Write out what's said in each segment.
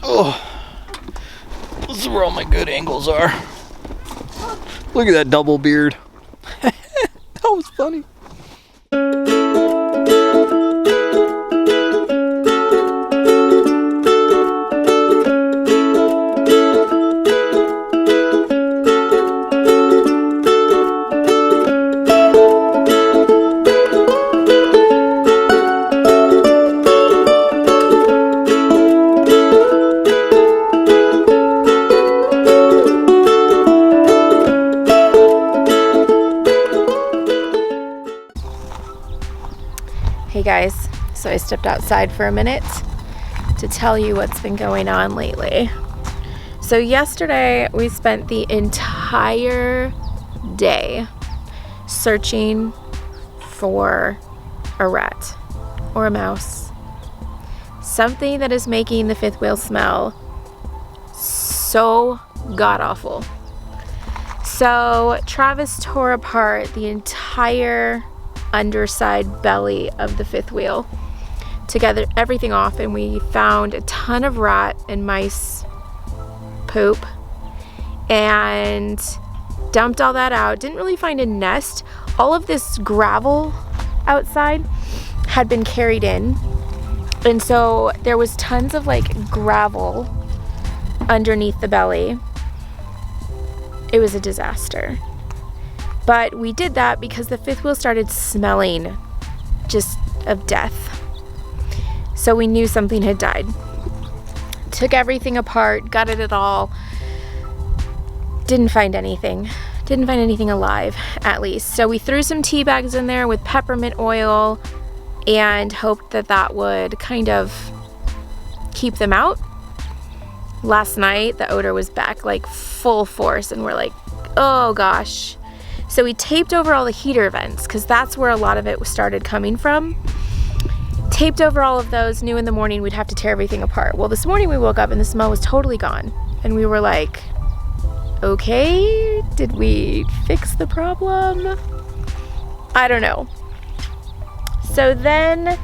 Oh, this is where all my good angles are. Look at that double beard. That was funny. Hey guys, so I stepped outside for a minute to tell you what's been going on lately. So yesterday we spent the entire day searching for a rat or a mouse, something that is making the fifth wheel smell so god-awful. So Travis tore apart the entire underside belly of the fifth wheel to get everything off, and we found a ton of rat and mice poop and dumped all that out. Didn't really find a nest. All of this gravel outside had been carried in, and so there was tons of like gravel underneath the belly. It was a disaster. But we did that because the fifth wheel started smelling just of death. So we knew something had died. Took everything apart, gutted it all. Didn't find anything. Didn't find anything alive, at least. So we threw some tea bags in there with peppermint oil and hoped that that would kind of keep them out. Last night, the odor was back like full force, and we're like, oh gosh. So we taped over all the heater vents because that's where a lot of it started coming from. Taped over all of those, knew in the morning we'd have to tear everything apart. Well, this morning we woke up and the smell was totally gone. And we were like, okay, did we fix the problem? I don't know. So then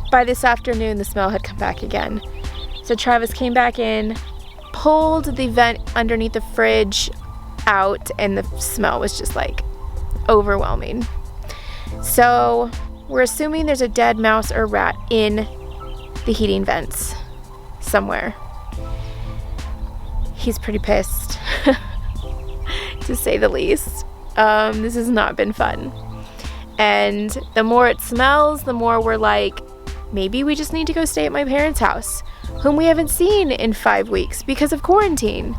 by this afternoon, the smell had come back again. So Travis came back in, pulled the vent underneath the fridge out, and the smell was just like overwhelming. So we're assuming there's a dead mouse or rat in the heating vents somewhere. He's pretty pissed, to say the least. This has not been fun. And the more it smells, the more we're like, maybe we just need to go stay at my parents' house, whom we haven't seen in 5 weeks because of quarantine.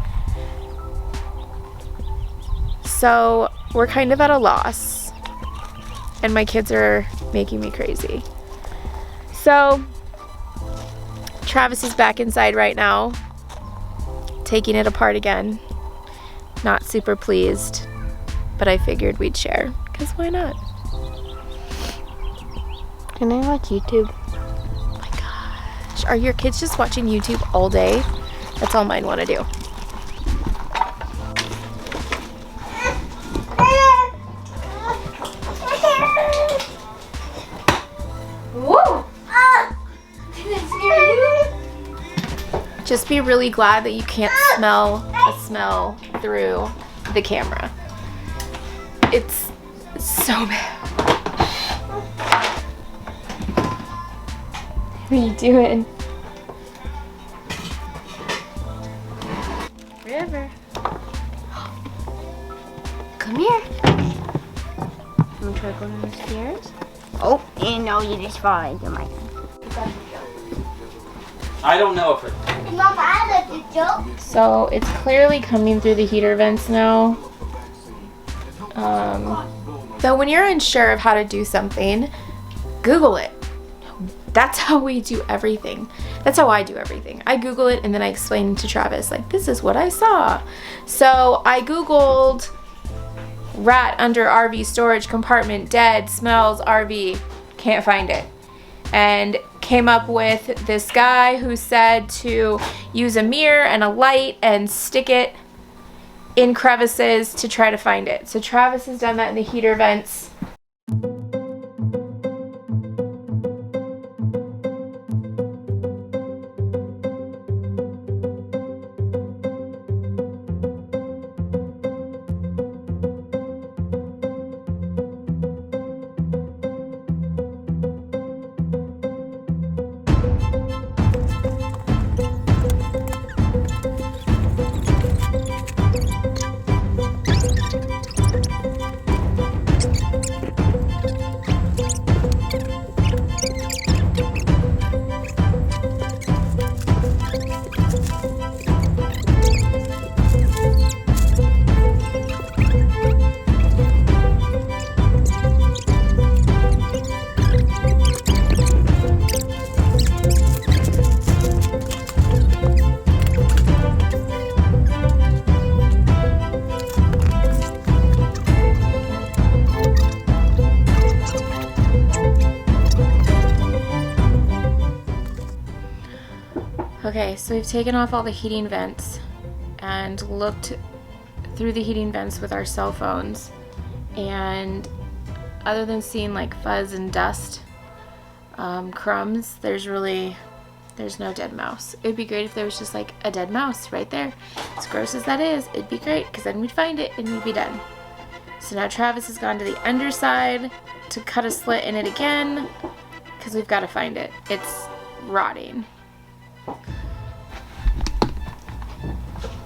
So we're kind of at a loss, and my kids are making me crazy. So Travis is back inside right now, taking it apart again. Not super pleased, but I figured we'd share, because why not? Can I watch YouTube? Oh my gosh. Are your kids just watching YouTube all day? That's all mine want to do. Just be really glad that you can't smell the smell through the camera. It's so bad. What are you doing? River. Come here. I'm gonna try going down the stairs. Oh, and no, you just fine. You're my. I don't know if it... Mom, I like the joke. So it's clearly coming through the heater vents now. So when you're unsure of how to do something, Google it. That's how we do everything. That's how I do everything. I Google it and then I explain to Travis, like, this is what I saw. So I Googled rat under RV storage compartment, dead, smells RV, can't find it. And came up with this guy who said to use a mirror and a light and stick it in crevices to try to find it. So Travis has done that in the heater vents. Okay, so we've taken off all the heating vents and looked through the heating vents with our cell phones, and other than seeing like fuzz and dust, crumbs, there's no dead mouse. It'd be great if there was just like a dead mouse right there. As gross as that is, it'd be great because then we'd find it and we'd be done. So now Travis has gone to the underside to cut a slit in it again because we've got to find it. It's rotting.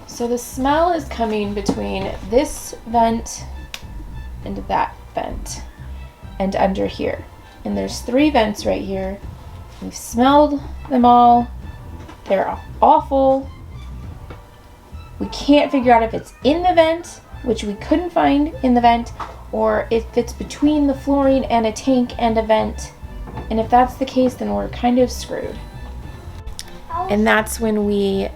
So the smell is coming between this vent and that vent and under here. And there's 3 vents right here. We've smelled them all. They're awful. We can't figure out if it's in the vent, which we couldn't find in the vent, or if it's between the flooring and a tank and a vent. And if that's the case, then we're kind of screwed. And that's when we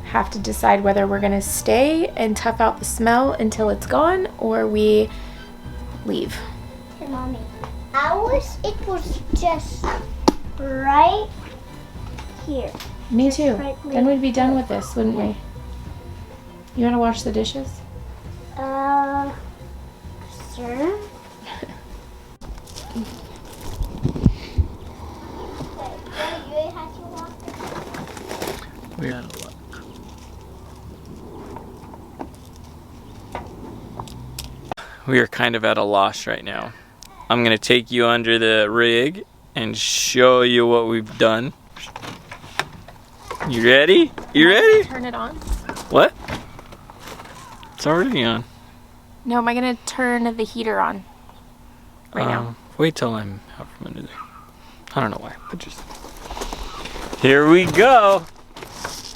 have to decide whether we're gonna stay and tough out the smell until it's gone, or we leave. Hey, Mommy. It was just right here. Me too. Right Then we'd be done with this, wouldn't we? You wanna wash the dishes? Sir? We're out of luck. We are kind of at a loss right now. I'm gonna take you under the rig and show you what we've done. You ready? You ready? Turn it on. What? It's already on. No, am I gonna turn the heater on right now? Wait till I'm out from under there. I don't know why, but just... Here we go!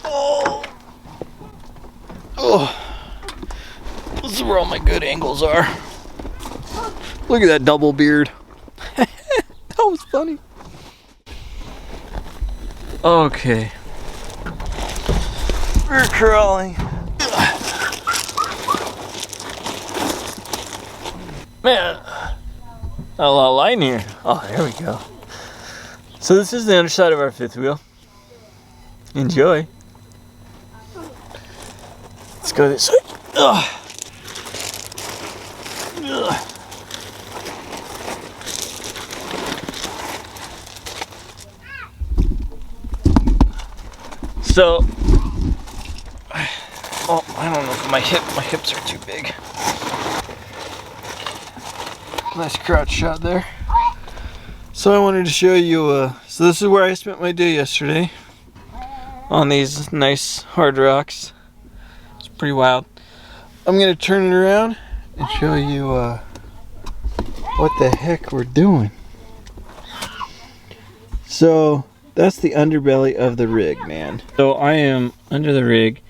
Oh! Oh! This is where all my good angles are. Look at that double beard. That was funny. Okay. We're crawling. Man, a lot of light in here. Oh, there we go. So this is the underside of our 5th wheel. Enjoy. Let's go this way. Ugh. Ugh. So, oh, I don't know if my hips are too big. Nice crouch shot there. So I wanted to show you, so this is where I spent my day yesterday. On these nice hard rocks. It's pretty wild. I'm gonna turn it around and show you what the heck we're doing. So that's the underbelly of the rig, man. So I am under the rig,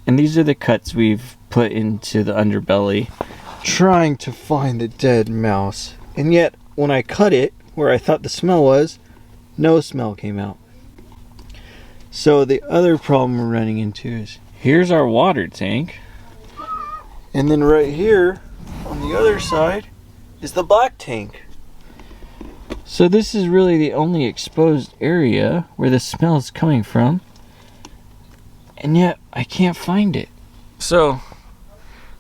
and these are the cuts we've put into the underbelly, trying to find the dead mouse. And yet, when I cut it, where I thought the smell was, no smell came out. So the other problem we're running into is, here's our water tank. And then right here, on the other side, is the black tank. So this is really the only exposed area where the smell is coming from. And yet, I can't find it. So,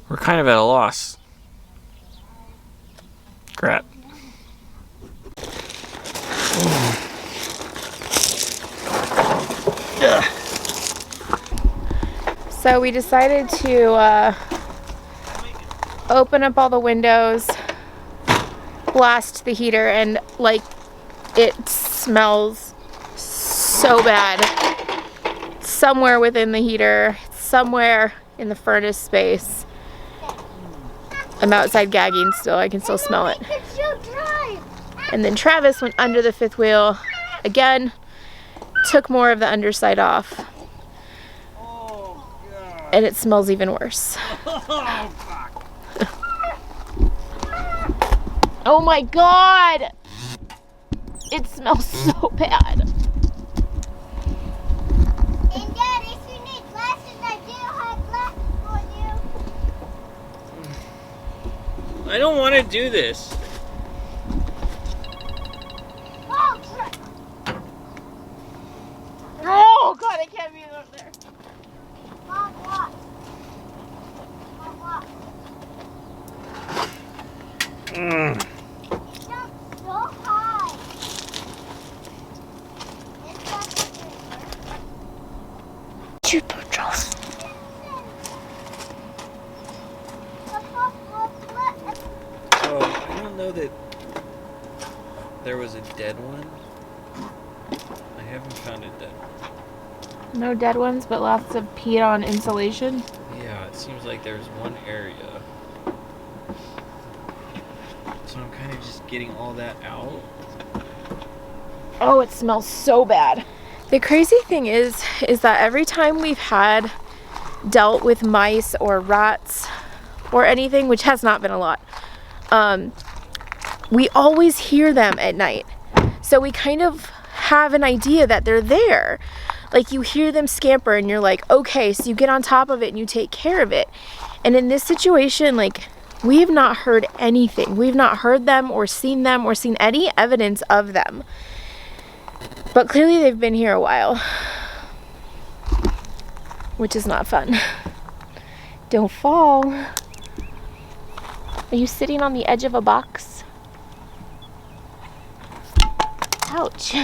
we're kind of at a loss. Crap. So we decided to open up all the windows, blast the heater, and like it smells so bad. Somewhere within the heater, somewhere in the furnace space. I'm outside gagging still, I can still smell it. And then Travis went under the 5th wheel again, took more of the underside off. And it smells even worse. Oh my God! It smells so bad. And Dad, if you need glasses, I do have glasses for you. I don't want to do this. Oh, Oh out there. Mom, watch. Mom, watch. Jump so high. It's not super tough. Oh, I don't know that there was a dead one. I haven't found a dead one. No dead ones, but lots of peed on insulation. Yeah, it seems like there's one area. So I'm kind of just getting all that out. Oh, it smells so bad. The crazy thing is that every time we've dealt with mice or rats or anything, which has not been a lot, we always hear them at night. So we kind of have an idea that they're there. Like, you hear them scamper and you're like, okay, so you get on top of it and you take care of it. And in this situation, like, we have not heard anything. We've not heard them or seen any evidence of them. But clearly they've been here a while, which is not fun. Don't fall. Are you sitting on the edge of a box? Ouch.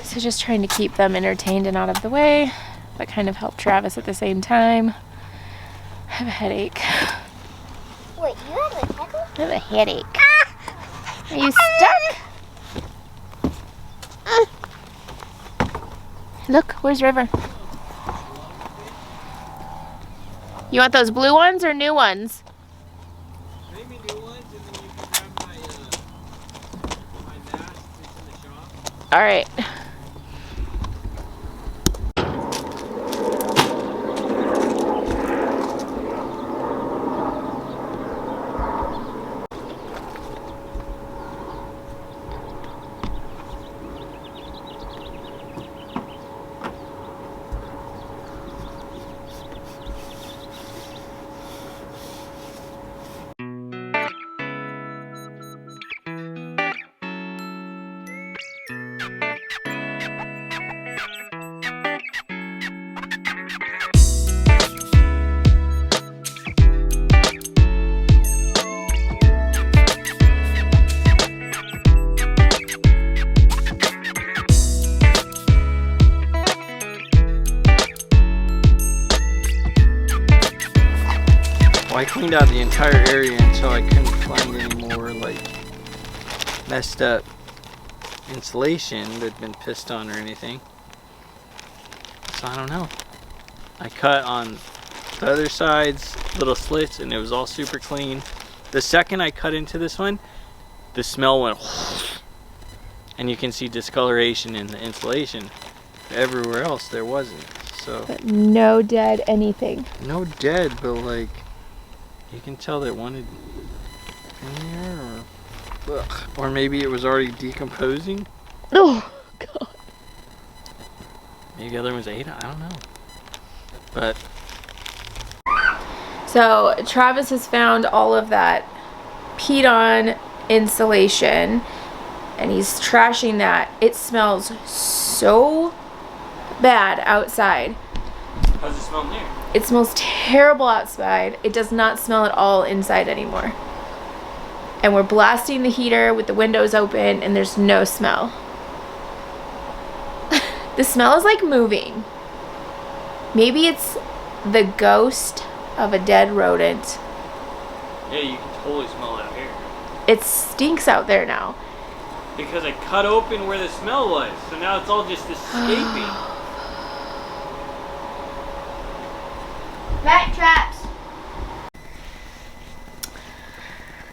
So just trying to keep them entertained and out of the way, but kind of help Travis at the same time. I have a headache. Wait, you have a headache? I have a headache. Are you stuck? Look, where's River? You want those blue ones or new ones? Maybe new ones, and then you can grab my mask that's in the shop. All right. I cleaned out the entire area until I couldn't find any more like messed up insulation that had been pissed on or anything. So I don't know. I cut on the other sides, little slits, and it was all super clean. The second I cut into this one, the smell went and you can see discoloration in the insulation. Everywhere else there wasn't. So But no dead anything. no dead, but like you can tell that one had been here, or maybe it was already decomposing. Oh, God. Maybe the other ones ate it, I don't know. But So Travis has found all of that peed on insulation and he's trashing that. It smells so bad outside. how's it smell in there? It smells terrible outside. It does not smell at all inside anymore. And we're blasting the heater with the windows open and there's no smell. The smell is like moving. Maybe it's the ghost of a dead rodent. Yeah, you can totally smell it out here. It stinks out there now. Because I cut open where the smell was, so now it's all just escaping. Rat traps.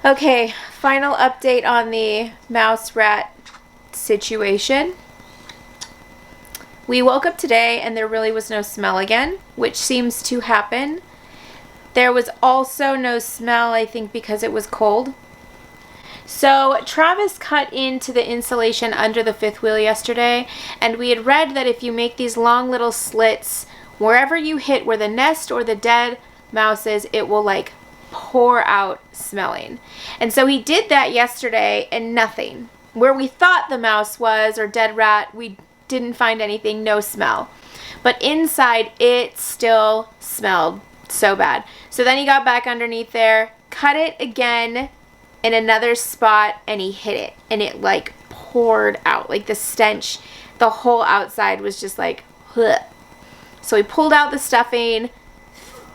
Okay, final update on the mouse rat situation. We woke up today and there really was no smell again, which seems to happen. There was also no smell, I think, because it was cold. So Travis cut into the insulation under the fifth wheel yesterday, and we had read that if you make these long little slits, wherever you hit where the nest or the dead mouse is, it will like pour out smelling. And so he did that yesterday and nothing. Where we thought the mouse was or dead rat, we didn't find anything, no smell. But inside, it still smelled so bad. So then he got back underneath there, cut it again in another spot, and he hit it. And it like poured out, like the stench, the whole outside was just like, ugh. So he pulled out the stuffing,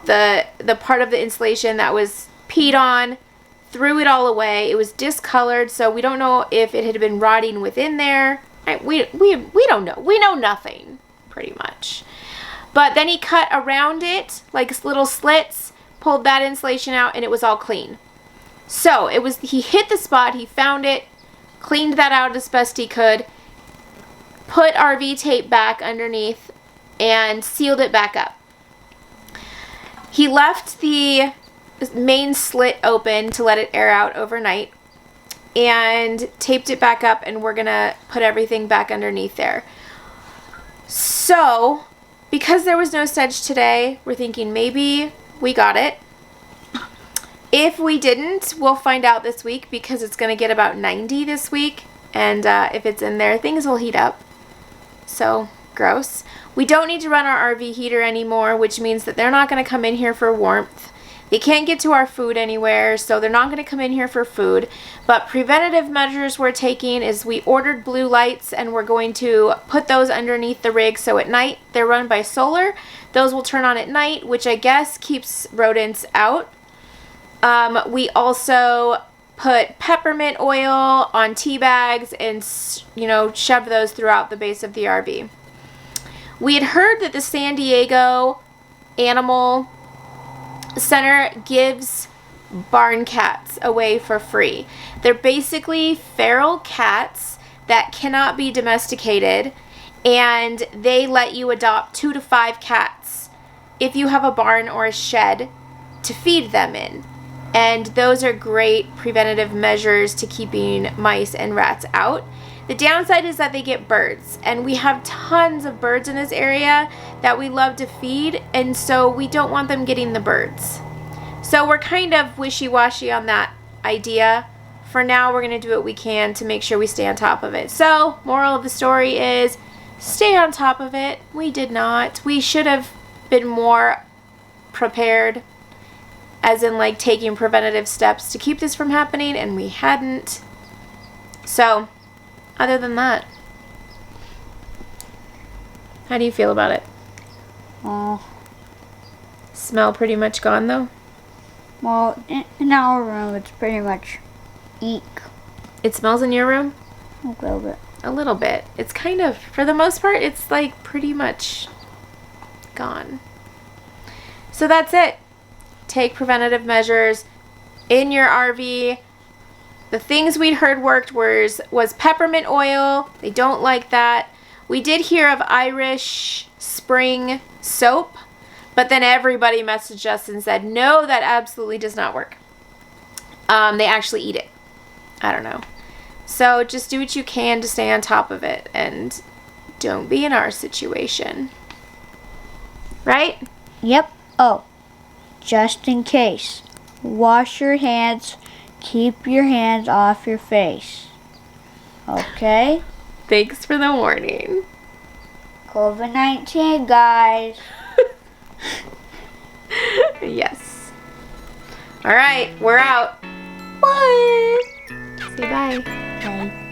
the part of the insulation that was peed on, threw it all away. It was discolored, so we don't know if it had been rotting within there. We don't know. We know nothing, pretty much. But then he cut around it, like little slits, pulled that insulation out, and it was all clean. So he hit the spot, he found it, cleaned that out as best he could, put RV tape back underneath, and sealed it back up. He left the main slit open to let it air out overnight and taped it back up, and we're gonna put everything back underneath there. So, because there was no sedge today, we're thinking maybe we got it. If we didn't, we'll find out this week because it's gonna get about 90 this week, and if it's in there, things will heat up. So, gross. We don't need to run our RV heater anymore, which means that they're not going to come in here for warmth. They can't get to our food anywhere, so they're not going to come in here for food. But preventative measures we're taking is we ordered blue lights, and we're going to put those underneath the rig, so at night they're run by solar. Those will turn on at night, which I guess keeps rodents out. We also put peppermint oil on tea bags and, shove those throughout the base of the RV. We had heard that the San Diego Animal Center gives barn cats away for free. They're basically feral cats that cannot be domesticated, and they let you adopt 2 to 5 cats if you have a barn or a shed to feed them in. And those are great preventative measures to keeping mice and rats out. The downside is that they get birds, and we have tons of birds in this area that we love to feed, and so we don't want them getting the birds. So we're kind of wishy-washy on that idea. For now, we're going to do what we can to make sure we stay on top of it. So, moral of the story is, stay on top of it. We did not. We should have been more prepared, as in like taking preventative steps to keep this from happening, and we hadn't. So, other than that, how do you feel about it? Oh, Smell pretty much gone though? well, in our room, it's pretty much eek. It smells in your room? A little bit. A little bit. It's kind of, for the most part, it's like pretty much gone. So that's it. Take preventative measures in your RV. The things we'd heard worked was peppermint oil. They don't like that. We did hear of Irish Spring soap, but then everybody messaged us and said, no, that absolutely does not work. They actually eat it. I don't know. So just do what you can to stay on top of it, and don't be in our situation. Right? Yep. Oh, just in case, wash your hands. Keep your hands off your face. Okay? Thanks for the warning. COVID-19, guys. Yes. All right, we're out. Bye. Say bye. Bye.